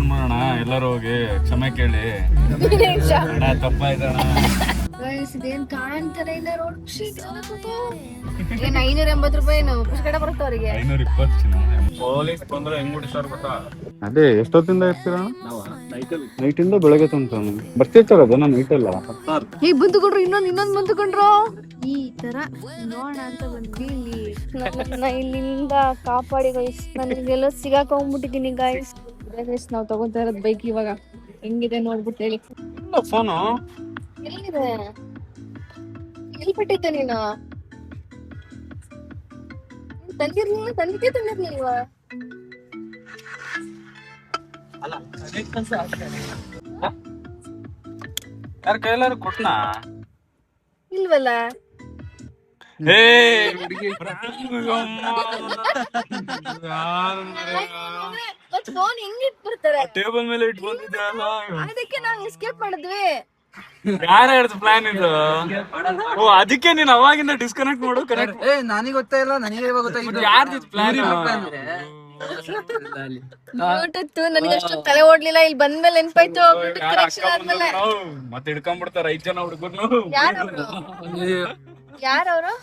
Phone ಮಾಡೋಣ ಎಲ್ಲರೂ ಹೋಗಿ ಕ್ಷಮೆ ಕೇಳಿ ಅಣ್ಣ ತಪ್ಪಾಯ್ತಣ್ಣ. ಇದೇನ್ ಕಾಣ್ತಾನೆ ಇಲ್ಲ ರೋಡ್ ಏನ್ 580 ರೂಪಾಯಿ ಪುಷ್ಕಡ ಬರುತ್ತೆ ಅವರಿಗೆ. 520 ಚಿನ್ನ. ಪೊಲೀಸ್ ಬಂದ್ರೆ ಹೆಂಗ್ ಬಿಡ್ತಾರ ಗೊತ್ತಾ? ಅದೇ ಎಷ್ಟೊತ್ತಿಂದ ಇರ್ತೀರಣ್ಣ? ನೈಟಿಂದ ಬೆಳಗ್ಗೆ ತನಕ ಬರ್ತಿರ್ತಾರ ನಾನು ನೈಟಲ್ಲ. ಈಗ ಬಂದುಕೊಂಡ್ರು ಇನ್ನೊಂದ್ ಬಂದುಕೊಂಡ್ರು ಈ ತರ ನೋಡ ಅಂತ ಬಂದ್ವಿ. ಇಲ್ಲಿ ಇಲ್ಲಿಂದ ಕಾಪಾಡಿ ಗೈಸ್, ನನಗೆಲ್ಲ ಸಿಗಾಕೊಂಡ್ಬಿಟ್ಟಿದೀನಿ ಗೈಸ್. ನಾವು ತಗೊಂತ ಇರೋದ್ ಬೈಕ್ ಇವಾಗ ಹೆಂಗಿದೆ ನೋಡ್ಬಿಟ್ಟು ಹೇಳಿ. ಫೋನು ಎಲ್ಲಿದೆ? ಎಲ್ಲಿ ಬಿಟ್ಟಿದ್ದೆ ನೀನು? ತಂದಿರ್ಲಿಲ್ವಾ? ಯಾರ ಕೈಲಾರು ಕೊಟ್ನಾ? ಇಲ್ವಲ್ಲ. ಫೋನ್ ಹೆಂಗ್ ಇಟ್ಬಿಡ್ತಾರೆ? ಟೇಬಲ್ ಮೇಲೆ ಇಟ್ಕೊಂಡಿದ್ಯಲ್ಲ, ಅದಕ್ಕೆ ನಾವು ಎಸ್ಕೇಪ್ ಮಾಡಿದ್ವಿ. ಯಾರ ಹೇಳ್ದು ಪ್ಲಾನ್ ಇದು? ಓ ಅದಕ್ಕೆ ನೀನ್ ಅವಾಗಿಂದ ಡಿಸ್ಕನೆಕ್ಟ್ ಮಾಡು. ಕನೆಕ್ಟ್ ನನಗೆ ಗೊತ್ತಾ ಇಲ್ಲ, ನನಗೆ ಗೊತ್ತಾಗಿದ್ದು ಯಾರ್ದು ಪ್ಲಾನ್? ಬ್ಲೂಟೂತ್ ನನಗೆ ಅಷ್ಟು ತಲೆ ಓಡ್ಲಿಲ್ಲ. ಇಲ್ಲಿ ಬಂದ್ಮೇಲೆ ನೆನ್ಪಾಯ್ತು ಬ್ಲೂಟೂತ್ ಕನೆಕ್ಷನ್ ಆದ್ಮೇಲೆ. ಮತ್ತೆ ಹಿಡ್ಕೊಂಡ್ಬಿಡ್ತಾರ 5 ಜನ ಹುಡುಗರು. ಯಾರವ್ರು?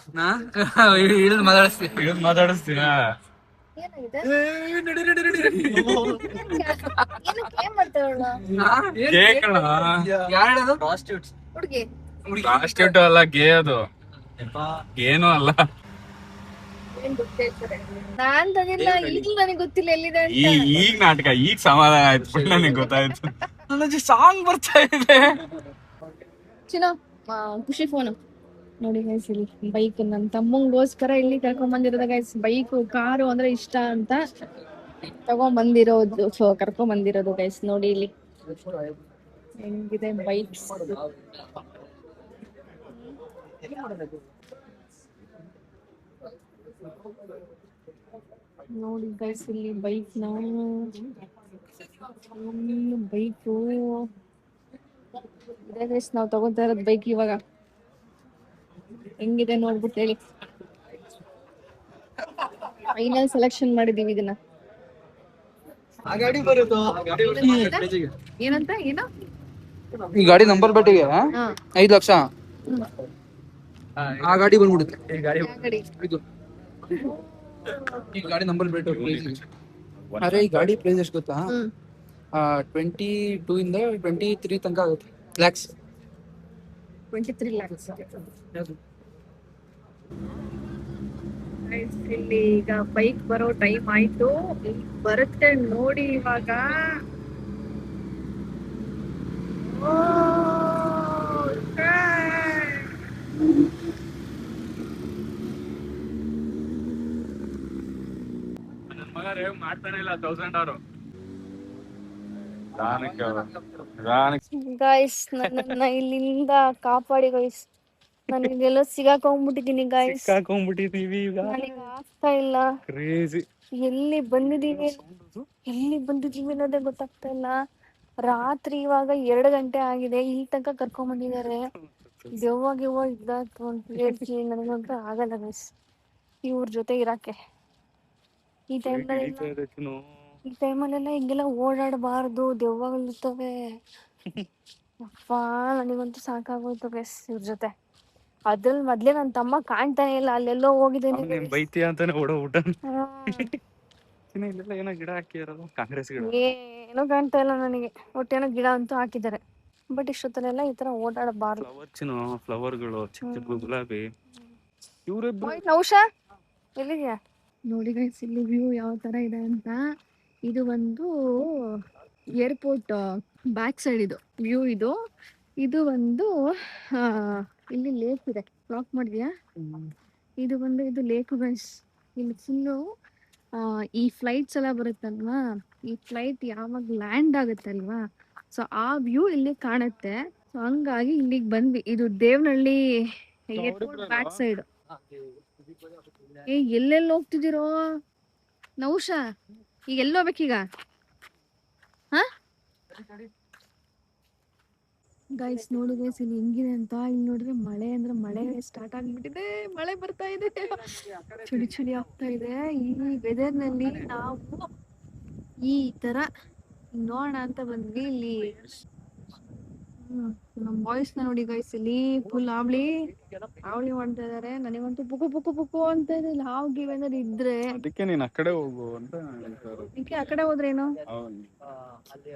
ಹಿಡಿದು ಮಾತಾಡಿಸ್ತೀನ. ಏನಾಗಿದೆ? ಏನಕ್ಕೆ ಏನ್ ಮಾಡ್ತಾವಳು ಹುಡುಗಿ? ಪ್ರಾಸ್ಟಿಟ್ಯೂಟ್ ಅಲ್ಲ, ಗೇ. ಅದು ಏನೂ ಅಲ್ಲ. ನಾನ್ ತಂದಿಲ್ಲ, ಈಗಲೂ ನನಗೆ ಗೊತ್ತಿಲ್ಲ ಎಲ್ಲಿದೆ ಅಂತ. ಈಗ ನಾಟಕ, ಈಗ ಸಮಾಧಾನ ಆಯ್ತು, ನನಗೆ ಗೊತ್ತಾಯ್ತು. ನನ್ನ ಸಾಂಗ್ ಬರ್ತಾ ಇದೆ. ಚಿನ್ನೋ ಖುಷಿ ಫೋನ್ ನೋಡಿ ಗೈಸ್. ಇಲ್ಲಿ ಬೈಕ್ ನನ್ನ ತಮ್ಮಂಗೋಸ್ಕರ ಇಲ್ಲಿ ಕರ್ಕೊಂಡ್ ಬಂದಿರೋದ ಗೈಸ್. ಬೈಕ್ ಕಾರು ಅಂದ್ರೆ ಇಷ್ಟ ಅಂತ ತಗೊಂಡ್ ಕರ್ಕೊಂಡ್ ಬಂದಿರೋದು ಗೈಸ್. ನೋಡಿ ಇಲ್ಲಿ ಹೆಂಗಿದೆ ಬೈಕ್. ನೋಡಿ ಗೈಸ್ ಇಲ್ಲಿ ಬೈಕ್ ಬೈಕು ಇದೆ ಗೈಸ್. ನಾವು ತಗೊಂತ ಇರೋದ್ ಬೈಕ್ ಇವಾಗ ಹೆಂಗಿದೆ ನೋಡ್ಬಿಟ್ಟು ಹೇಳಿ. ಫೈನಲ್ ಸೆಲೆಕ್ಷನ್ ಮಾಡಿದೀವಿ ಇದನ್ನ. ಏನಂತ ಏನೋ ಈ ಗಾಡಿ ನಂಬರ್ ಬಟ್ಟಿಗೆ 5 ಲಕ್ಷ ಆ ಗಾಡಿ ಬಂದ್ಬಿಡುತ್ತೆ. ಇದು ಈ ಗಾಡಿ ನಂಬರ್ ಬೇಟು. ಅರೆ ಈ ಗಾಡಿ ಪ್ರೈಸ್ ಎಷ್ಟು ಗೊತ್ತಾ? 22 ಇಂದ 23 ತನಕ ಆಗುತ್ತೆ. ಲ್ಯಾಕ್ಸ್ 23 lakhs. ಇಲ್ಲಿ ಈಗ ಬೈಕ್ ಬರೋ ಟೈಮ್ ಆಯ್ತು. ಬರುತ್ತೆ ನೋಡಿ ಇವಾಗ. ನನ್ನ ಮಗ ರೇವ್ ಮಾಡ್ತಾನೆ ಇಲ್ಲ 1000 ಅವರು. ಗೈಸ್ ನನ್ನ ಇಲ್ಲಿಂದ ಕಾಪಾಡಿ ಗೈಸ್. ನನಗೆಲ್ಲ ಸಿಗಾಕೊಂಡ್ಬಿಟ್ಟಿದೀನಿ ಗೈಸ್. ಸಿಕ್ಕಾಕೊಂಡ್ಬಿಟ್ಟಿದೀವಿ ಈಗ. ನನಗೆ ಆಗ್ತಾ ಇಲ್ಲ. ಕ್ರೇಜಿ. ಎಲ್ಲಿ ಬಂದಿದೀವಿ ಅನ್ನೋದೇ ಗೊತ್ತಾಗ್ತಾ ಇಲ್ಲ. ರಾತ್ರಿ ಇವಾಗ 2 ಗಂಟೆ ಆಗಿದೆ. ಇಲ್ಲಿ ತನಕ ಕರ್ಕೊಂಡ್ ಬಂದಿದ್ದಾರೆ. ದೆವ್ವ ಇದ್ದಾತು ಹೇಳ್ತೀನಿ. ನನಗಂತೂ ಆಗಲ್ಲ ಗೈಸ್ ಇವ್ರ ಜೊತೆ ಇರಾಕೆ. ಈ ಟೈಮಲ್ಲೆಲ್ಲ ಹಿಂಗೆಲ್ಲ ಓಡಾಡಬಾರ್ದು, ದೆವ್ವಗಳಿರ್ತವೆ. ಅಪ್ಪ ನನಗಂತೂ ಸಾಕಾಗೋಯ್ತು ಗೈಸ್ ಇವ್ರ ಜೊತೆ. ಅದ್ರಲ್ಲಿ ಮೊದ್ಲೇ ನನ್ನ ತಮ್ಮ ಕಾಣ್ತಾನೆ ಇಲ್ಲ, ಅಲ್ಲೆಲ್ಲೋ ಹೋಗಿದ್ದೇನೆ. ಬೈತಿ ಅಂತಾನೆ ಓಡೋಗ್ಬಿಟ್ಟ. ಏನೋ ಗಿಡ ಹಾಕಿದಾರಲ್ಲ, ಕಾಂಗ್ರೆಸ್ ಗಿಡ. ಏನೋ ಕಾಣ್ತಾ ಇಲ್ಲ ನನಗೆ. ಒಟ್ಟೇನೋ ಗಿಡ ಅಂತೂ ಹಾಕಿದ್ದಾರೆ. ಬಟ್ ಇಷ್ಟೊತ್ತಲ್ಲೆಲ್ಲ ಈ ತರ ಓಡಾಡಬಾರ್ದು. ಫ್ಲವರ್ಗಳು ಚಿಕ್ಕ ಚಿಕ್ಕ ಗುಲಾಬಿ. ನೌಶಾ ಎಲ್ಲಿದ್ಯಾ? ನೋಡಿ ಗೈಸ್ ಇಲ್ಲಿ ವ್ಯೂ ಯಾವ ತರ ಇದೆ ಅಂತ. ಇದು ಒಂದು ಏರ್ಪೋರ್ಟ್ ಬ್ಯಾಕ್ ಸೈಡ್ ಇದು ವ್ಯೂ. ಇದು ಒಂದು ಇಲ್ಲಿ ಲೇಕ್ ಇದೆ. ಬ್ಲಾಕ್ ಮಾಡಿದ್ಯಾ? ಇದು ಲೇಕ್ ಗೈಸ್. ಇಲ್ಲಿ ಫುಲ್ಲು ಈ ಫ್ಲೈಟ್ಸ್ ಎಲ್ಲ ಬರುತ್ತಲ್ವಾ, ಈ ಫ್ಲೈಟ್ ಯಾವಾಗ ಲ್ಯಾಂಡ್ ಆಗುತ್ತಲ್ವಾ, ಸೊ ಆ ವ್ಯೂ ಇಲ್ಲಿ ಕಾಣುತ್ತೆ. ಸೊ ಹಂಗಾಗಿ ಇಲ್ಲಿಗೆ ಬಂದ್ವಿ. ಇದು ದೇವನಹಳ್ಳಿ ಏರ್ಪೋರ್ಟ್ ಬ್ಯಾಕ್ ಸೈಡ್. ಎಲ್ಲೆಲ್ಲಿ ಹೋಗ್ತಿದ್ದೀರೋ ನೌಶಾ? ಈಗ ಎಲ್ಲೋಗ್ಬೇಕೀಗ? ಗೈಸ್ ನೋಡಿ ಗೈಸ್ ಇಲ್ಲಿ ಹೆಂಗಿದೆ ಅಂತ. ಇಲ್ಲಿ ನೋಡಿದ್ರೆ ಮಳೆ ಅಂದ್ರೆ ಮಳೆ ಸ್ಟಾರ್ಟ್ ಆಗ್ಬಿಟ್ಟಿದೆ. ಮಳೆ ಬರ್ತಾ ಇದೆ, ಚಳಿ ಆಗ್ತಾ ಇದೆ. ಈ ವೆದರ್ ನಲ್ಲಿ ನಾವು ಈ ತರ ನೋಡೋಣ ಅಂತ ಬಂದ್ವಿ ಇಲ್ಲಿ. ನಮ್ಮ ಬಾಯ್ಸ್ ನ ನೋಡಿ ಗೈಸ್, ಇಲ್ಲಿ ಫುಲ್ ಅವಳಿ ಮಾಡ್ತಾ ಇದಾರೆ. ನನಗಂತೂ ಪುಕು ಪುಕು ಪುಕು ಅಂತ ಇದೆ. ಇಲ್ಲಿ ಹಾವು ಗಿವ್ ಏನಾದ್ರು ಇದ್ರೆ ಅದಕ್ಕೆ ನೀನ್ ಆ ಕಡೆ ಹೋಗು ಅಂತ ಹೇಳ್ತಾರೆ. ಇದಕ್ಕೆ ಆ ಕಡೆ ಹೋದ್ರೇನು?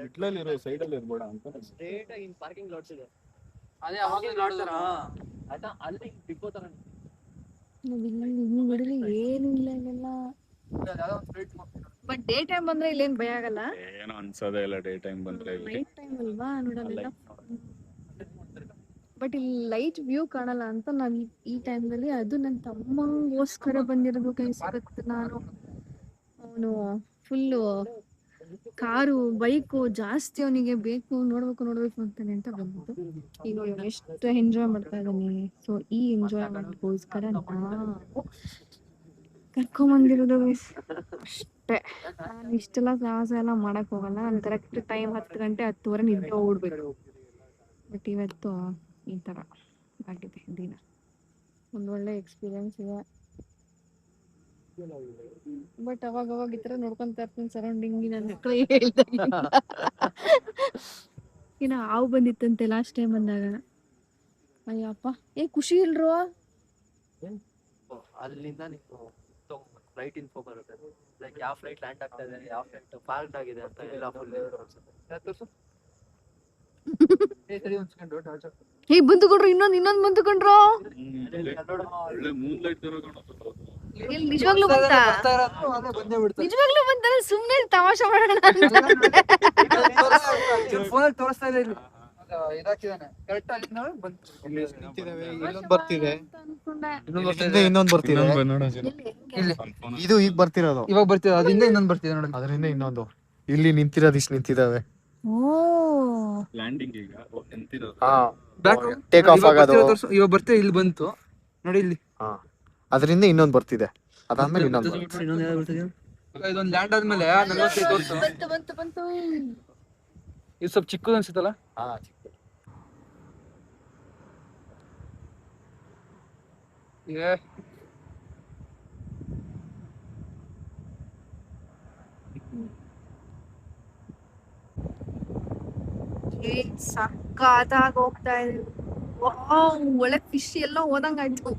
ಇಟ್ಲಲ್ಲಿರೋ ಸೈಡಲ್ಲಿ ಇರ್ಬೇಡ ಅಂತ. ಅದೇ ಅವಾಗ ನೋಡ್ತಾರ ಅಲ್ಲಿ ಡಿಪೋ ತರ ಬಿಡಲಿ ಏನು ಇಲ್ಲ ಇಲ್ಲೆಲ್ಲ. ಬಟ್ ಡೇ ಟೈಮ್ ಬಂದ್ರೆ ಇಲ್ಲೇನ್ ಭಯ ಆಗಲ್ಲ. ಏನು ಅನ್ಸೋದೇ ಇಲ್ಲ ಡೇ ಟೈಮ್ ಬಂದ್ರೆ. ನೈಟ್ ಟೈಮ್ ಅಲ್ವಾ ನೋಡಲ್ಲ. ಬಟ್ ಇಲ್ಲಿ ಲೈಟ್ ವ್ಯೂ ಕಾಣಲ್ಲ ಅಂತ ನಾನು ಈ ಟೈಮ್ದಲ್ಲಿ, ಅದು ನನ್ನ ತಮ್ಮಗೋಸ್ಕರ ಬಂದಿರೋದು ಗೈಸ್. ಇವತ್ತು ನಾನು ಅವನು ಫುಲ್ಲು ಕಾರು ಬೈಕು ಜಾಸ್ತಿ ಅವನಿಗೆ ಬೇಕು, ನೋಡ್ಬೇಕು ಅಂತಾನೆ ಅಂತ ಬಂದಿದ್ದು. ಈಗ ಅವ್ನು ಎಷ್ಟು ಎಂಜಾಯ್ ಮಾಡ್ತಾ ಇದ್ದಾನೆ. ಸೊ ಈ ಎಂಜಾಯ್ಮೆಂಟ್ಗೋಸ್ಕರ ನಾವು ಕರ್ಕೊಂಬಂದಿರೋದು ಗೈಸ್ ಅಷ್ಟೇ. ನಾನು ಇಷ್ಟೆಲ್ಲ ಸಾಹಸ ಎಲ್ಲ ಮಾಡಕ್ ಹೋಗಲ್ಲ. ನಾನು ಕರೆಕ್ಟ್ ಟೈಮ್ 10 ಗಂಟೆ 10:30 ನಿದ್ದೆ ಓಡ್ಬೇಕು. ಬಟ್ ಇವತ್ತು ಈ ಥರ ಆಗಿದೆ ದಿನ. ಒಂದೊಳ್ಳೆ ಎಕ್ಸ್ಪೀರಿಯನ್ಸ್ ಇದೆ. ಬಟ್ ಅವಾಗ ಈ ಥರ ನೋಡ್ಕೊಂತ ಇರ್ತೀನಿ ಸರೌಂಡಿಂಗ್. ನನ್ನ ಮಕ್ಕಳು ಏನೋ ಹಾವು ಬಂದಿತ್ತಂತೆ ಲಾಸ್ಟ್ ಟೈಮ್ ಬಂದಾಗ. ಅಯ್ಯಪ್ಪ ಖುಷಿ ಇಲ್ರೋ. ಅಲ್ಲಿಂದ ನೀವು ಫ್ಲೈಟ್ ಇನ್ಫೋ ಬರುತ್ತೆ, ಲೈಕ್ ಯಾವ ಫ್ಲೈಟ್ ಲ್ಯಾಂಡ್ ಆಗ್ತಾ ಇದೆ, ಯಾವ ಫ್ಲೈಟ್ ಪಾರ್ಕ್ ಆಗಿದೆ ಅಂತ ಎಲ್ಲ ಫುಲ್ ಬಂತು ಕೊಡ್ರು. ಇನ್ನೊಂದು ಬಂತು ಕೊಂಡ್ರು. ನಿಜವಾಗ್ಲೂ ಬಂತ? ನಿಜವಾಗ್ಲೂ ಬಂತ? ಸುಮ್ನೆ ತಮಾಷೆ ಮಾಡೋಣ ಫೋನಲ್ಲಿ ತೋರಿಸ್ತಾ ಇದೆ. ಇಲ್ಲಿ ಇದಾಕಿದಾನೆ ಕರೆಕ್ಟ್ ಅಲ್ಲಿಂದ ಬಂತು. ಇನ್ನೊಂದು ಬರ್ತಿದೆ, ಇನ್ನೊಂದು ಬರ್ತಿದೆ. ಇದು ಈಗ ಬರ್ತಿರೋದು, ಇವಾಗ ಬರ್ತಿದೆ. ಅದರಿಂದ ಇನ್ನೊಂದು ಬರ್ತಿದೆ ನೋಡಿ. ಅದರಿಂದ ಇನ್ನೊಂದು ಇಲ್ಲಿ ನಿಂತಿರೋದು ಇಷ್ಟು ನಿಂತಿದಾವೆ. ಲ್ಯಾಂಡಿಂಗ್ ಈಗ ನಿಂತಿರೋದು. ಟೇಕ್ ಆಫ್ ಆಗೋದು ಇವಾಗ ಬರ್ತಿದೆ. ಇಲ್ಲಿ ಬಂತು ನೋಡಿ ಇಲ್ಲಿ. ಅದರಿಂದ ಇನ್ನೊಂದು ಬರ್ತಿದೆ. ಅದಾದ್ಮೇಲೆ ಇನ್ನೊಂದು ಇದೊಂದು ಲ್ಯಾಂಡ್ ಆದ್ಮೇಲೆ 45 ತೋರಿಸ್ತು. ಬಂತು. ಇದು ಸ್ವಲ್ಪ ಚಿಕ್ಕದು ಅನ್ಸುತ್ತಲ್ಲ. ಸಕ್ಕತ್ತಾಗಿ ಹೋಗ್ತಾ ಇದೆ. ಒಳ್ಳೆ ಫಿಶ್ ಎಲ್ಲ ಹೋದಂಗಾಯ್ತು.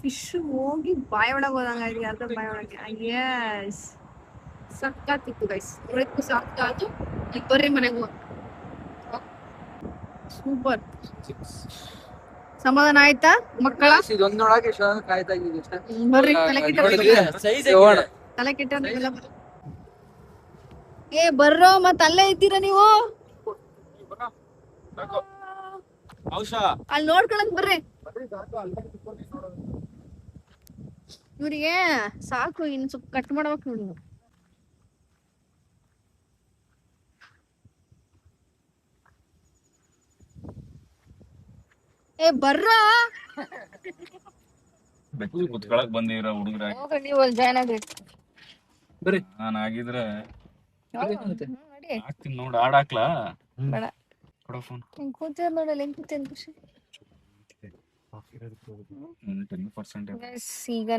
ಫಿಶ್ ಹೋಗಿ ಬಾಯಿ ಒಳಗೆ ಹೋದಂಗಾಯ್ತು. ಅರ್ಧ ಬಾಯಿ ಒಳಗೆ. ಎಸ್, ಸಕ್ಕತ್ತಿತ್ತು ಗೈಸ್. ನೋಡಕ್ಕೂ ಸಾಕಾಯ್ತು. ಈಗ ಬರ್ರಿ ಮನೆಗೆ ಹೋಗೋಣ. ಸೂಪರ್. ಸಮಾಧಾನ ಆಯ್ತಾ ಮಕ್ಕಳ? ಇದೊಂದು ನೋಡಕ್ಕೆ ಕಾಯ್ತಾ ಇದ್ದೀವಿ ಅಷ್ಟೇ. ಬರ್ರಿ ತಲೆ ಕೆಟ್ಟ ಬರ್ರೋ. ಮತ್ತ ಅಲ್ಲೇ ಇದ್ದೀರಾ ನೀವು? ಅಲ್ಲಿ ನೋಡ್ಕೊಳಕ್ ಬರ್ರಿ. ಇವ್ರಿಗೆ ಸಾಕು, ಇನ್ ಸ್ವಲ್ಪ ಕಟ್ ಮಾಡ್ಬೇಕು ನೋಡಿ. ಬರ್ರೋ. ಕುತ್ಕೊಳಕ್ ಬಂದಿರೋ ಹುಡುಗ್ರ ನೀವು ಅಲ್ಲಿ ಜಾಯ್ನ್ ಆಗ್ರಿ. ಬರ್ರಿ. ನಾನು ಆಗಿದ್ರೆ ಆಗ್ತೀನಿ ನೋಡ್. ಆಡಾಕ್ಲಾ? ಬೇಡ, ಕೊಡೋ ಫೋನ್. ಕೂತಿರ್ ನೋಡಲ್ಲ ಹೆಂಗ್ ಕೂತೇನ್ ಖುಷಿ. 10%. ಈಗ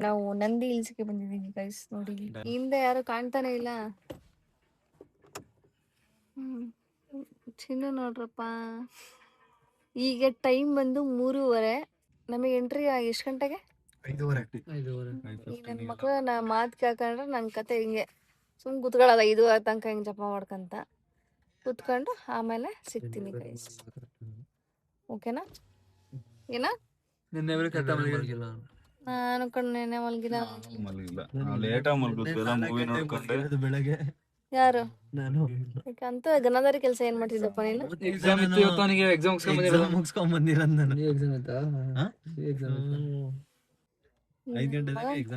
ನಾವು ನಂದಿ ಹಿಲ್ಸ್ಗೆ ಬಂದಿದೀವಿ ಗೈಸ್. ನೋಡಿ ಹಿಂದೆ ಯಾರು ಕಾಣ್ತಾನೆ ಇಲ್ಲ. ಚಿನ್ನ ನೋಡ್ರಪ್ಪ. ಈಗ ಟೈಮ್ ಬಂದು 3:30. ನಮಗೆ ಎಂಟ್ರಿ ಎಷ್ಟು ಗಂಟೆಗೆ? 5:30. ನನ್ನ ಮಕ್ಳು ನಾ ಮಾತು ಕೇಳ್ಕೊಂಡ್ರೆ ನನ್ನ ಕತೆ ಹಿಂಗೆ ಸುಮ್ ಕುತ್ಕೊಳ್ಳೋದ 5:00 ತನಕ ಹಿಂಗೆ ಜಪ ಮಾಡ್ಕೊಂತ ಕುತ್ಕೊಂಡು ಆಮೇಲೆ ಸಿಗ್ತೀನಿ ಗೈಸ್. ಓಕೆನಾ? ಏನ ನಾನು ನೆನ್ನೆ ಮಲ್ಗಿಲ್ಲ. ಬೆಳಗ್ಗೆ ಯಾರು ನಾನು ಅಂತ ಗನದಾರಿ ಕೆಲಸ ಏನ್ ಮಾಡ್ತಿದ್ದಪ್ಪ ನೀನು? ಮುಗಿಸ್ಕೊಂಡ್ ಬಂದಿರೋದು ನಾನು.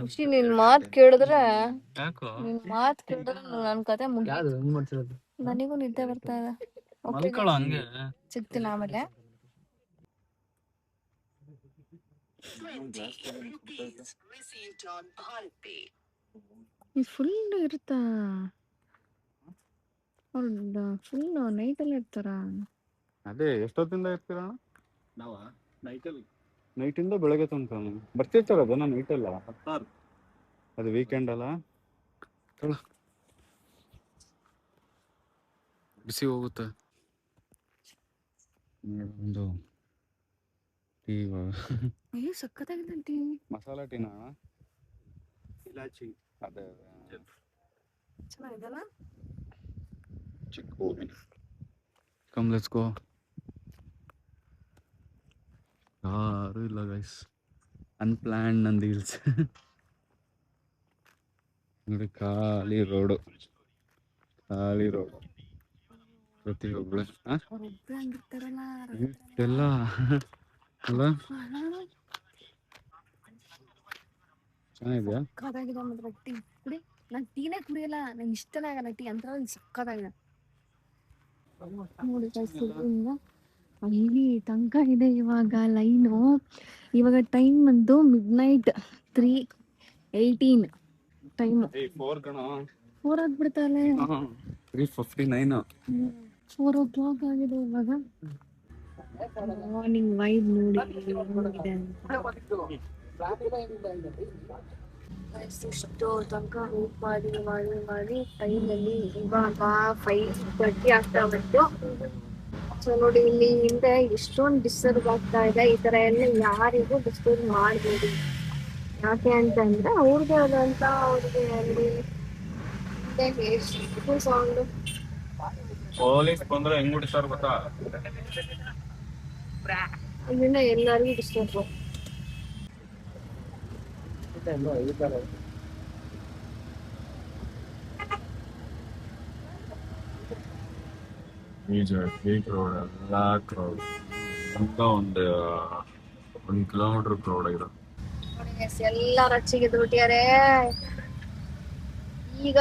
ಖುಷಿ ನಿನ್ ಮಾತ್ ಕೇಳಿದ್ರೆ ನನ್ ಕತೆ ನನಗೂ ನಿದ್ದೆ ಬರ್ತಾ ಇದೆ. ಸಿಗ್ತೀನಿ ಆಮೇಲೆ. ಫುಲ್ ಇರುತ್ತಾ? ಫುಲ್ ನೈಟ್ ಅಲ್ಲಿ ಇರ್ತಾರ? ಅದೇ ಎಷ್ಟೊತ್ತಿಂದ ಇರ್ತೀರ? ನೈಟಿಂದ ಬೆಳಗ್ಗೆ ತನಕ ಬರ್ತಿರ್ತಾರ. ಅದನ್ನ ನೈಟ್ ಅಲ್ಲ, ಅದು ವೀಕೆಂಡ್ ಅಲ್ಲ. ಬಿಸಿ ಹೋಗುತ್ತೆ. ಒಂದು ಟೀ ಅಯ್ಯೋ ಸಕ್ಕತ್ತಾಗಿದೆ ಟೀ. ಮಸಾಲಾ ಟೀನಾ ಅಣ್ಣ? ಇಲಾಚಿ. ಅದೇ ಚೆನ್ನಾಗಿದೆಲ್ಲ. ಚಿಕ್ಕು. Come let's go. ಯಾರು ಇಲ್ಲ ಗೈಸ್, ಅನ್ಪ್ಲಾನ್ಡ್ ನಂದಿ ಹಿಲ್ಸ್. ನೋಡಿ ಖಾಲಿ ರೋಡು, ಖಾಲಿ ರೋಡು. ಪ್ರತಿಯೊಬ್ಬಳು ಒಬ್ಳೆ ಹಂಗಿರ್ತಾರಲ್ಲ ಎಲ್ಲ ಅಲ್ಲ. ಚೆನ್ನಾಗಿದೆಯಾ? ಸಕ್ಕತ್ತಾಗಿದೆ ಮಾತ್ರ ಟೀ. ಕುಡಿ. ನಾನು ಟೀನೇ ಕುಡಿಯಲ್ಲ, ನಂಗೆ ಇಷ್ಟನೇ ಆಗಲ್ಲ ಟೀ ಅಂತ. ಸಕ್ಕತ್ತಾಗಿದೆ ನೋಡಿ guys, ಇಲ್ಲಿಂದ ಅಲ್ಲಿ ತನಕ ಇದೆ ಇವಾಗ ಲೈನು. ಇವಾಗ ಟೈಮ್ ಬಂದು ಮಿಡ್ನೈಟ್ 3:18 ಟೈಮು. 4 ಆಗ್ಬಿಡ್ತಲ್ಲ. 3:59. 4 o'clock ಆಗಿದೆ ಇವಾಗ. ಮಾರ್ನಿಂಗ್ ವೈಬ್ ನೋಡಿ ಹೇಗಿದೆ ಅಂತ. ಇಷ್ಟು ತನಕ ವೇಟ್ ಮಾಡಿ ಟೈಮಲ್ಲಿ ಇವಾಗ 5:30 ಆಗ್ತಾ ಬಂತು. ಸೊ ನೋಡಿ ಇಲ್ಲಿ ಹಿಂದೆ ಎಷ್ಟೊಂದು ಡಿಸ್ಟರ್ಬ್ ಆಗ್ತಾ ಇದೆ. ಈ ತರ ಎಲ್ಲ ಯಾರಿಗೂ ಡಿಸ್ಟರ್ಬ್ ಮಾಡಬೇಡಿ. ಯಾಕೆ ಅಂತಂದ್ರೆ ಅವ್ರಿಗೆ ಆದಂತ ಅವ್ರಿಗೆ ಅಲ್ಲಿ ಎಷ್ಟು ಸೌಂಡ್. ಪೊಲೀಸ್ ಬಂದ್ರೆ ಹೆಂಗ್ ಬಿಡ್ತಾರ ಗೊತ್ತಾ? ಇದರಿಂದ ಎಲ್ಲರಿಗೂ ಡಿಸ್ಟರ್ಬ್. ಬೀಚ್ ರೋಡ್ ಎಲ್ಲ ಕ್ರೌಡ್ ಅಂತ ಒಂದು 1 ಕಿಲೋಮೀಟರ್ ಕ್ರೌಡ್ ಆಗಿರೋ. ಎಲ್ಲ ರಚ್ಚಿಗೆ ಬಿಟ್ಟಿದ್ದಾರೆ. ಈಗ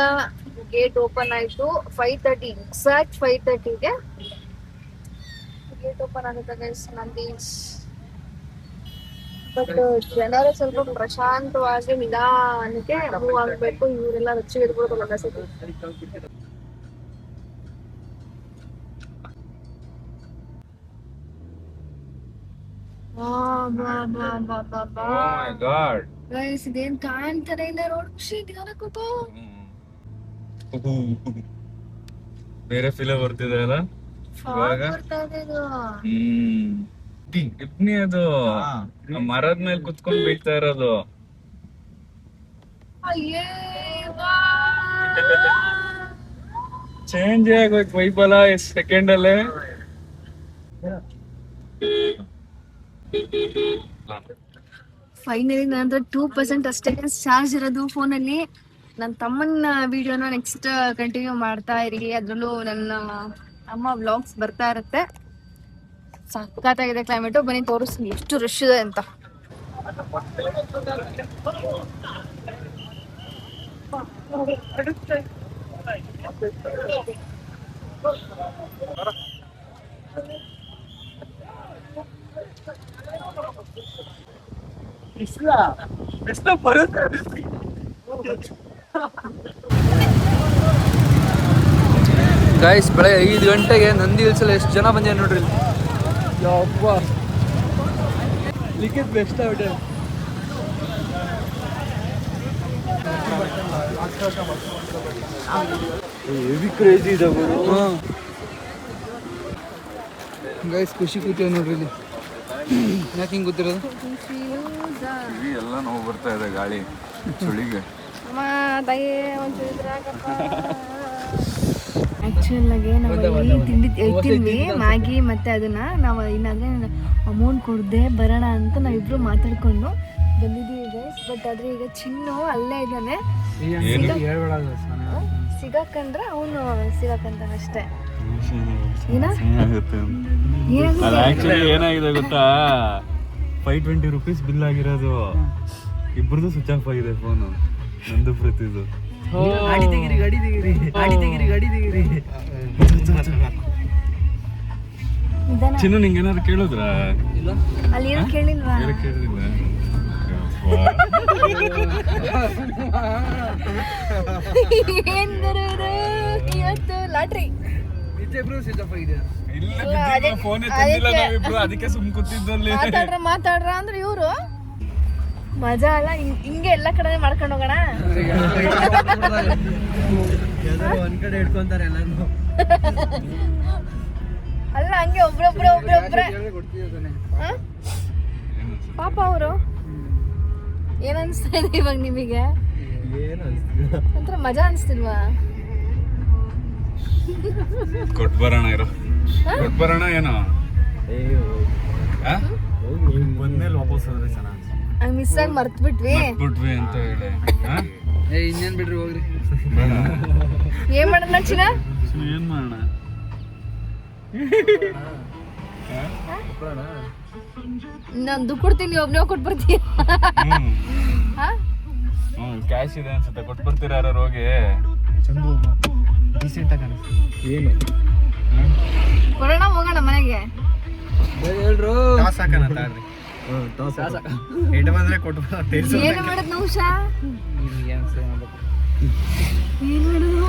ಗೇಟ್ ಓಪನ್ ಆಯ್ತು 5:30 ಎಕ್ಸಾಕ್ಟ್ 5:30ಗೆ ಗೇಟ್ ಓಪನ್ ಆಗುತ್ತೆ ಗೈಸ್ ನಂದಿ. ಬಟ್ ಜನರು ಸ್ವಲ್ಪ ಪ್ರಶಾಂತವಾಗಿ ನಿಧಾನಕ್ಕೆ ಮೂವ್ ಆಗ್ಬೇಕು. ಇವರೆಲ್ಲ ರಚ್ಚಿಗೆ ಬಿಡ್ತಾರೆ. ಗೈಸ್ ಇದೇನ್ ಕಾಣ್ತಾರೆ ಇಲ್ಲ ರೋಡ್ ಖುಷಿ ಕೂತು. ಬೇರೆ ಫೀಲ್ ಬರ್ತಿದೆ ಅಲ್ಲ ಬರ್ತಾ ಇದೆ ಇದು. ಟಿಪ್ನಿ ಅದು ಮರದ ಮೇಲೆ ಕುತ್ಕೊಂಡ್ ಬೀಳ್ತಾ ಇರೋದು. ಚೇಂಜ್ ಆಗೋಯ್ತು ವೈಬಲ ಎಷ್ಟು ಸೆಕೆಂಡ್ ಅಲ್ಲೇ. ಫೈನಲಿ ನನ್ನ ಹತ್ರ 2% ಅಷ್ಟೇ ಚಾರ್ಜ್ ಇರೋದು ಫೋನಲ್ಲಿ. ನನ್ನ ತಮ್ಮನ ವಿಡಿಯೋನ ನೆಕ್ಸ್ಟ್ ಕಂಟಿನ್ಯೂ ಮಾಡ್ತಾ ಇರಿ. ಅದ್ರಲ್ಲೂ ನನ್ನ ಅಮ್ಮ ವ್ಲಾಗ್ಸ್ ಬರ್ತಾ ಇರುತ್ತೆ. ಸಖತ್ತಾಗಿದೆ ಕ್ಲೈಮೇಟು. ಬನ್ನಿ ತೋರಿಸ್ತೀನಿ ಎಷ್ಟು ರಶ್ ಇದೆ ಅಂತ. ಗೈಸ್ ಬೆಳಗ್ಗೆ 5 ಗಂಟೆಗೆ ನಂದಿ ಹಿಲ್ಸಲ್ಲಿ ಎಷ್ಟು ಜನ ಬಂದಿದ್ದಾರೆ ನೋಡ್ರಿ. ಯಪ್ಪ ಲಿಖಿತ್ ಬೆಸ್ಟ್ ಆಗ್ಬಿಟ್ಟೆ. ಹೆವಿ ಕ್ರೇಜಿ ಇದೆ ಗೈಸ್. ಖುಷಿ ಕೂತೀವಿ ನೋಡ್ರಿ ಇಲ್ಲಿ. ಯಾಕೆ ಹಿಂಗೆ ಗೊತ್ತಿರೋದು? ಎಲ್ಲ ನೋವು ಬರ್ತಾ ಇದೆ ಗಾಳಿ ಚಳಿಗೆ. ಆಕ್ಚುಲ್ ಆಗಿ ನಾವು ತಿಂಡಿ ತಿಂದ್ವಿ ಮ್ಯಾಗಿ ಮತ್ತೆ ಅದನ್ನ ನಾವು ಇನ್ನಾದ್ರೆ ಅಮೌಂಟ್ ಕೊಡದೆ ಬರೋಣ ಅಂತ ನಾವಿಬ್ರು ಮಾತಾಡ್ಕೊಂಡು ಬಂದಿದ್ದೀವಿ ಗೈಸ್. ಬಟ್ ಆದ್ರೆ ಈಗ ಚಿನ್ನು ಅಲ್ಲೇ ಇದ್ದಾನೆ. ಸಿಗಾಕಂಡ್ರೆ ಅವನು ಸಿಗಾಕಂತಾನ ಅಷ್ಟೇ. ಏನಾಗಿದೆ ಗೊತ್ತಾ? 520 rupees ಬಿಲ್ ಆಗಿರೋದು. ಇಬ್ಬರದು ಸ್ವಿಚ್ ಆಫ್ ಆಗಿದೆ ಫೋನು. ನಂದು ಪ್ರತಿದು. ಗಾಡಿ ತೆಗಿರಿ ಗಾಡಿ ತೆಗಿರಿ ಗಾಡಿ ತೆಗಿರಿ ಗಾಡಿ ತೆಗಿರಿ. ಚಿನ್ನು ನಿಂಗೆ ಏನಾದ್ರು ಕೇಳಿದ್ರ? ಅಲ್ಲಿ ಏನೋ ಕೇಳಿಲ್ವಾ? ಕೇಳಿಲ್ಲ. ಏನ್ ಬರೋದು ಇವತ್ತು ಲಾಟ್ರಿ. ಅದಕ್ಕೆ ಸುಮ್ ಕೂತಿದ್ದಲ್ಲಿ ಮಾತಾಡ್ರ ಅಂದ್ರೆ ಇವ್ರು ಮಜಾ ಅಲ್ಲ ಹಿಂಗೆ ಎಲ್ಲ ಕಡೆ ಮಾಡ್ಕೊಂಡು ಹೋಗೋಣ. ಒಂದ್ ಕಡೆ ಇಟ್ಕೊಂತಾರೆ ಎಲ್ಲಾರು. ಅಲ್ಲ ಹಂಗೆ ಒಬ್ರೊಬ್ರೆ ಹ? ಪಾಪ ಅವರು ಏನ್ ಅನ್ಸ್ತಾ ಇದೆ ಇವಾಗ ನಿಮಗೆ? ಏನು ಅನ್ಸ್ತಿಲ್ಲ. ಒಂಥರ ಮಜಾ ಅನ್ಸ್ತಿಲ್ವಾ? ಕೊಟ್ಬರೋಣ ಇರೋ, ಕೊಟ್ಬರೋಣ ಏನೋ ಬಂದ್ಮೇಲೆ ವಾಪಸ್ ಹೋದ್ರೆ ಚೆನ್ನಾಗಿ ಮಿಸ್ ಆಗಿ ಮರ್ತ್ಬಿಟ್ವಿ ಅಂತ ಹೇಳಿ ಇನ್ನೇನ್ ಬಿಡ್ರಿ ಹೋಗ್ರಿ. ಬೇಡ ಏನ್ ಮಾಡೋಣ ಚಿನ್ನ? ಏನ್ ಮಾಡೋಣ? ನಾನು ದುಡ್ಡು ಕೊಡ್ತೀನಿ, ಒಬ್ನೇ ಕೊಟ್ಬರ್ತೀಯ? ಕ್ಯಾಶ್ ಇದೆ ಅನ್ಸುತ್ತೆ, ಕೊಟ್ಬರ್ತೀರ ಯಾರು ಹೋಗಿ? ಚಂದು ಡೀಸೆಂಟ್ ಆಗಿ ಕಾಣಿಸ್ತು. ಏನು ಕೊಡೋಣ, ಹೋಗೋಣ ಮನೆಗೆ. ಹೇಳ್ರು ಟಾಸ್ ಹಾಕೋಣ ತಾಳ್ರಿ. ಇಟ್ಟು ಬಂದ್ರೆ ಕೊಟ್ಟು ಏನು ಮಾಡೋದು ನೌಶಾ? ಏನ್ ಮಾಡೋದು?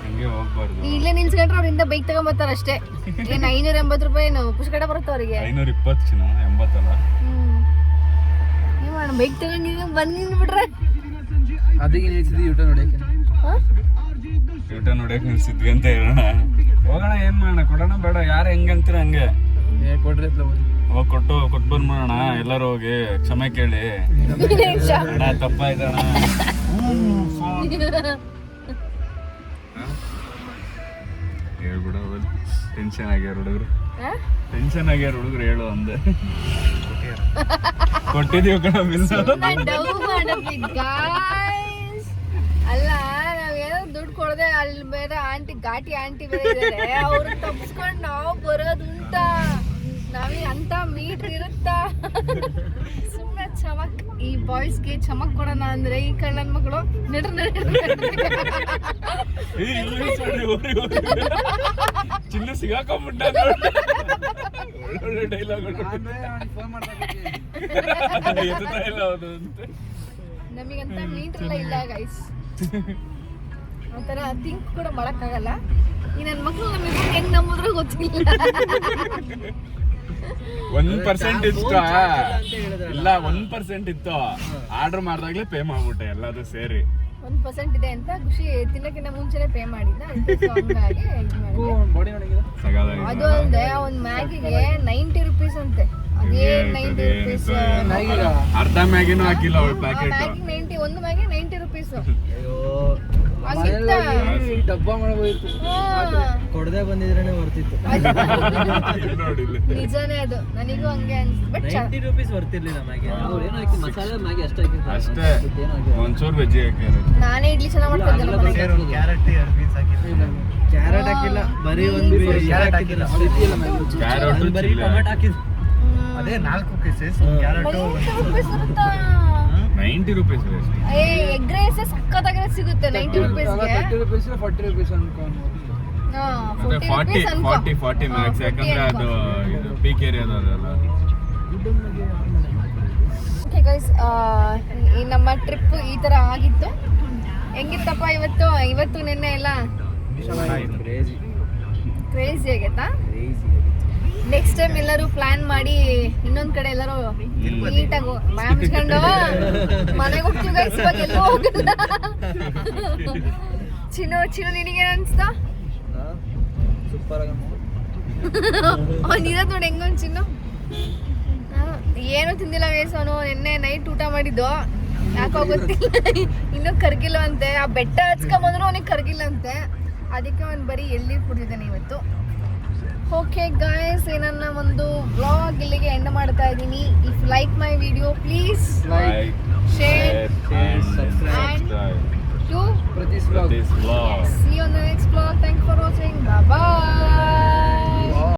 ಹಂಗೆ ಹೋಗ್ಬಾರ್ದು. ಇಲ್ಲೇ ನಿಲ್ಸ್ಕೊಂಡ್ರೆ ಅವ್ರಿಂದ ಬೈಕ್ ತಗೊಂಬರ್ತಾರ ಅಷ್ಟೇ. ಏನ್ 580 ರೂಪಾಯಿ ಏನು ಪುಷ್ಕಟ ಬರುತ್ತೆ ಅವ್ರಿಗೆ? 520 ಚಿನ್ನ, 80 ಅಲ್ಲ. ಏನ್ ಮಾಡೋಣ, ಬೈಕ್ ತಗೊಂಡಿದ್ರೆ ಬಂದ್ ನಿಂತ್ಬಿಟ್ರೆ ಅದಕ್ಕೆ ನಿಲ್ಸಿದ್ವಿ ಊಟ ನೋಡಕ್ಕೆ. ಊಟ ನೋಡಕ್ ನಿಲ್ಸಿದ್ವಿ ಅಂತ ಹೇಳೋಣ. ಹೋಗೋಣ, ಏನ್ ಮಾಡೋಣ? ಕೊಡೋಣ ಬೇಡ? ಯಾರು ಹೆಂಗಂತೀರ ಹಂಗೆ ಕೊಡ್ರಿ ಹೋಗಿ ಕೊಟ್ಟು ಬಂದ್ಬಿಡೋಣ. ಎಲ್ಲರೂ ಹೋಗಿ ಕ್ಷಮೆ ಕೇಳಿ, ಅಣ್ಣ ತಪ್ಪಾಯ್ತಣ್ಣ. ಹೇಳ್ಬಿಡ, ಟೆನ್ಷನ್ ಆಗ್ಯಾರ ಹುಡುಗರು, ಟೆನ್ಷನ್ ಆಗ್ಯಾರ ಹುಡುಗರು. ಹೇಳು ಅಂದೆ, ಕೊಟ್ಟಿದೀವಿ ಕಣ ಮಿಸ್. ಅಲ್ಲ ನಾವೇನೋ ದುಡ್ಡು ಕೊಡದೆ ಅಲ್ಲಿ ಬೇರೆ ಆಂಟಿ ಘಾಟಿ ಆಂಟಿ ಬೇರೆ ಇದಾರೆ, ಅವ್ರು ತಪ್ಪಿಸ್ಕೊಂಡು ನಾವು ಬರೋದುಂಟ. ನಾವೀಗ ಅಂತ ಮೀಟ್ರ್ ಇರುತ್ತಾ? ಸುಮ್ಮನೆ ಚಮಕ್, ಈ ಬಾಯ್ಸ್ಗೆ ಚಮಕ್ ಕೊಡೋಣ ಅಂದ್ರೆ ಈ ಕಳ್ಳನ್ ಮಕ್ಕಳು ಚಿನ್ನ ಸಿಗಾಕೊಂಡ್ಬಿಟ್ಟ. ಒಳ್ಳೊಳ್ಳೆ ಡೈಲಾಗ್ ನಮಗಂತ ಮೀಟ್ರ್ ಇಲ್ಲ ಗೈಸ್. ಒಂಥರ ಥಿಂಕ್ ಕೂಡ ಮಾಡಕ್ಕಾಗಲ್ಲ. ಈ ನನ್ನ ಮಕ್ಕಳು ನಮಗೆ ಹೆಂಗ್ ನಂಬಿದ್ರು ಗೊತ್ತಿಲ್ಲ. 1% ಇತ್ತು ಇಲ್ಲ, 1% ಇತ್ತು. ಆರ್ಡರ್ ಮಾಡ್ದಾಗ್ಲೇ ಪೇ ಮಾಡ್ಬಿಟ್ಟೆ ಎಲ್ಲದು ಸೇರಿ. 1% ಇದೆ ಅಂತ ಖುಷಿ ತಿನ್ನಕ್ಕಿಂತ ಮುಂಚೆನೆ ಪೇ ಮಾಡಿದ್ದ. ಅದು ಅಲ್ಲದೆ ಒಂದ್ ಮ್ಯಾಗಿಗೆ 90 ರೂಪೀಸ್ ಅಂತೆ. ಅದೇ 90 ರೂಪೀಸ್. ಅರ್ಧ ಮ್ಯಾಗಿನೂ ಹಾಕಿಲ್ಲ ಅವಳು ಪ್ಯಾಕೆಟ್. ಮ್ಯಾಗಿ 90, ಒಂದು ಮ್ಯಾಗಿ 90 ರೂಪೀಸ್. ಡಬ್ಬ ಮಾಡಬೋದಿತ್ತು, ಕೊಡದೆ ಬಂದಿದ್ರೇನೆ ಬರ್ತಿತ್ತು. ನಿಜಾನೇ ಅದು, ನನಗೂ ಹಂಗೆ ಅನ್ಸುತ್ತೆ. ಬಟ್ 90 ರೂಪೀಸ್ ಬರ್ತಿರ್ಲಿಲ್ಲ ಮ್ಯಾಗಿ. ಮಸಾಲೆ ಮ್ಯಾಗಿ ಅಷ್ಟೇ ಅಷ್ಟೇ, ಒಂಚೂರು ವೆಜ್ಜಿ ಹಾಕಿದ್ರು. ನಾನೇ ಇಡ್ಲಿ ಚೆನ್ನಾಗಿ ಮಾಡ್ತಿದ್ದೆ. ಕ್ಯಾರೆಟ್ 2 ಪೀಸ್ ಹಾಕಿಲ್ಲ. ಕ್ಯಾರೆಟ್ ಹಾಕಿಲ್ಲ, ಬರೀ ಒಂದು ಕ್ಯಾರೆಟ್ ಹಾಕಿಲ್ಲ. ಕ್ಯಾರೆಟ್ ಬರೀ ಟೊಮೆಟೊ ಹಾಕಿದ್ರು. ಅದೇ 4 pieces carrot. 90 rupees. Egg rice ಸಕ್ಕತ್ತಾಗಿ ಸಿಗುತ್ತೆ 90 ರೂಪೀಸ್ಗೆ. 30 ರೂಪೀಸ್ 40 ರೂಪೀಸ್ ಅನ್ಕೊಂಡು. 40 ಮ್ಯಾಕ್ಸ್, ಯಾಕಂದ್ರೆ ಅದು ಇದು ಪೀಕ್ ಏರಿಯಾದಲ್ಲ. ಓಕೆ ಗೈಸ್, ಈ ನಮ್ಮ ಟ್ರಿಪ್ ಈ ತರ ಆಗಿತ್ತು. ಹೆಂಗಿತ್ತಪ್ಪ ಇವತ್ತು ನಿನ್ನೆ ಎಲ್ಲ? ಕ್ರೇಜಿ ಆಗೈತಾ? ನೆಕ್ಸ್ಟ್ ಟೈಮ್ ಎಲ್ಲರೂ ಪ್ಲಾನ್ ಮಾಡಿ ಇನ್ನೊಂದ್ ಕಡೆ ಎಲ್ಲರೂ ನೀಟಾಗಿ ಮಾಮಿಸ್ಕೊಂಡು ಮನೆಗೆ ಹೋಗ್ತೀವಿ ಗೈಸ್. ಇವಾಗ ಎಲ್ಲೂ ಹೋಗಲ್ಲ. ಚಿನ್ನು ನಿನಗೇನು ಅನ್ಸ್ತಾ? ಸೂಪರ್ ಆಗಿ ಅವನಿರೋದು ನೋಡಿ ಹೆಂಗೊಂದು ಚಿನ್ನು. ಏನು ತಿಂದಿಲ್ಲ ಗೈಸ್ ಅವನು. ನಿನ್ನೆ ನೈಟ್ ಊಟ ಮಾಡಿದ್ದು, ಯಾಕೋ ಗೊತ್ತಿಲ್ಲ, ಇನ್ನೂ ಕರ್ಗಿಲ್ಲ ಅಂತೆ. ಆ ಬೆಟ್ಟ ಹಚ್ಕೊಂಬಂದ್ರು ಅವನಿಗೆ ಕರ್ಗಿಲ್ಲ ಅಂತೆ. ಅದಕ್ಕೆ ಅವನು ಬರೀ ಎಲ್ಲಿ ಕುಡಿದಿದ್ದಾನೆ ಇವತ್ತು. ಓಕೆ ಗಾಯ್ಸ್, ನನ್ನ ಒಂದು ವ್ಲಾಗ್ ಇಲ್ಲಿಗೆ ಎಂಡ್ ಮಾಡ್ತಾ ಇದ್ದೀನಿ. If like my video please like, share and subscribe to ಪ್ರತಿ vlog. this vlog. see you on the next vlog. Thank you for watching. Bye bye.